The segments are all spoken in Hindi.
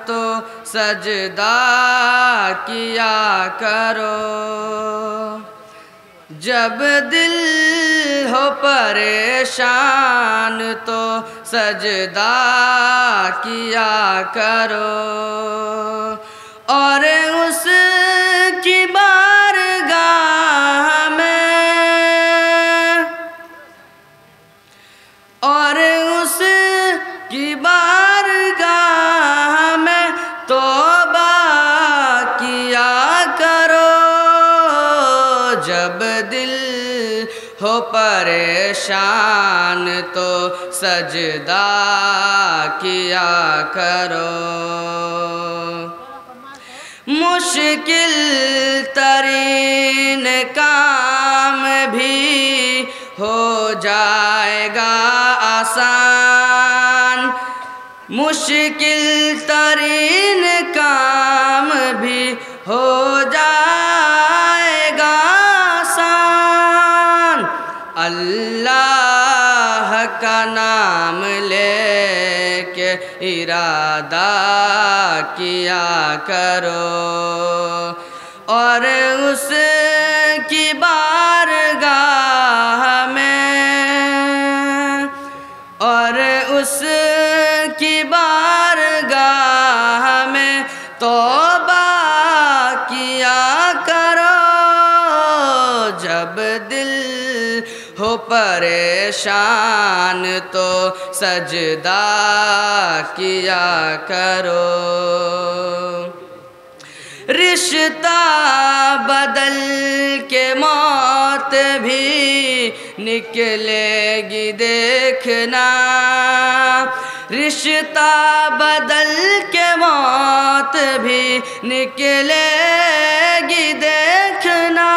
तो सजदा किया करो, जब दिल हो परेशान तो सजदा किया करो, और उसकी बारगाह में, और उसकी बारगाह में तौबा किया करो, जब दिल हो परेशान तो सजदा किया करो। मुश्किल तरीन काम भी हो जाएगा आसान, मुश्किल तरीन काम भी हो जाएगा आसान। अल्लाह का नाम लेके इरादा किया करो, और उसकी बारगाह में, और उसकी बारगाह में तौबा किया करो, जब दिल हो परेशान तो सजदा किया करो। रिश्ता बदल के मौत भी निकलेगी देखना, रिश्ता बदल के मौत भी निकलेगी देखना,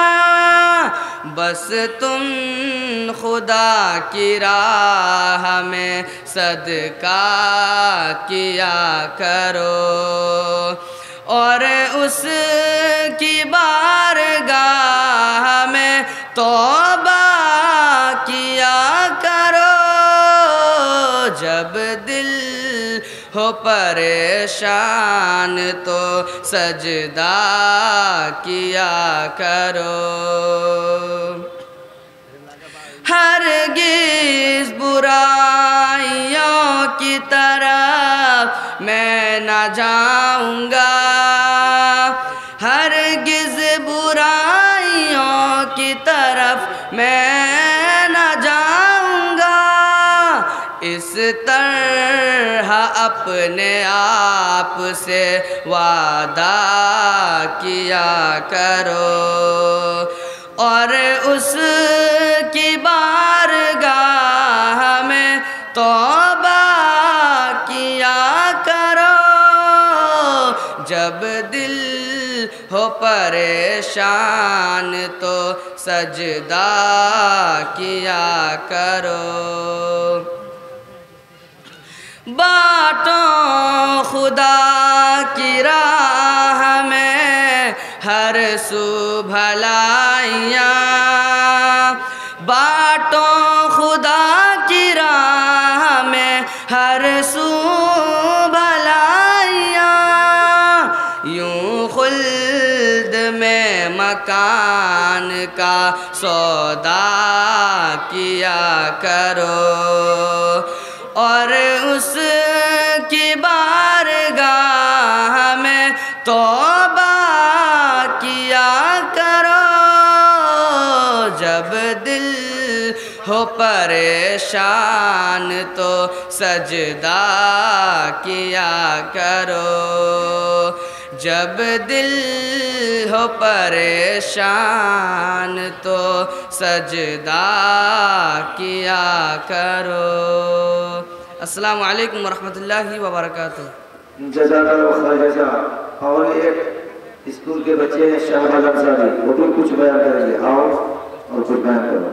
बस तुम खुदा की राह में सदका किया करो, और उसकी बारगाह में तौबा किया करो, जब दिल हो परेशान तो सजदा किया करो। हरगिज़ बुराइयों की तरफ मैं न जाऊंगा, हरगिज़ बुराइयों की तरफ मैं न जाऊंगा, इस तरह अपने आप से वादा किया करो, और उसकी बारगाह में तौबा किया करो, जब दिल हो परेशान तो सजदा किया करो। बाटो खुदा की राह में हर सू भलाइयाँ, बाटो खुदा की राह में हर सू भलाइयाँ, यूं खुल्द में मकान का सौदा किया करो, और उसकी बारगाह में तौबा किया करो, जब दिल हो परेशान तो सजदा किया करो, जब दिल हो परेशान तो सजदा किया करो। अस्सलामु अलैकुम वरहमतुल्लाहि वबरकातुहू। जज़ाकल्लाहु खैर। और एक स्कूल के बच्चे हैं शाहबाज अंसारी, वो भी कुछ बयान करेंगे। आओ और कुछ बयान करो।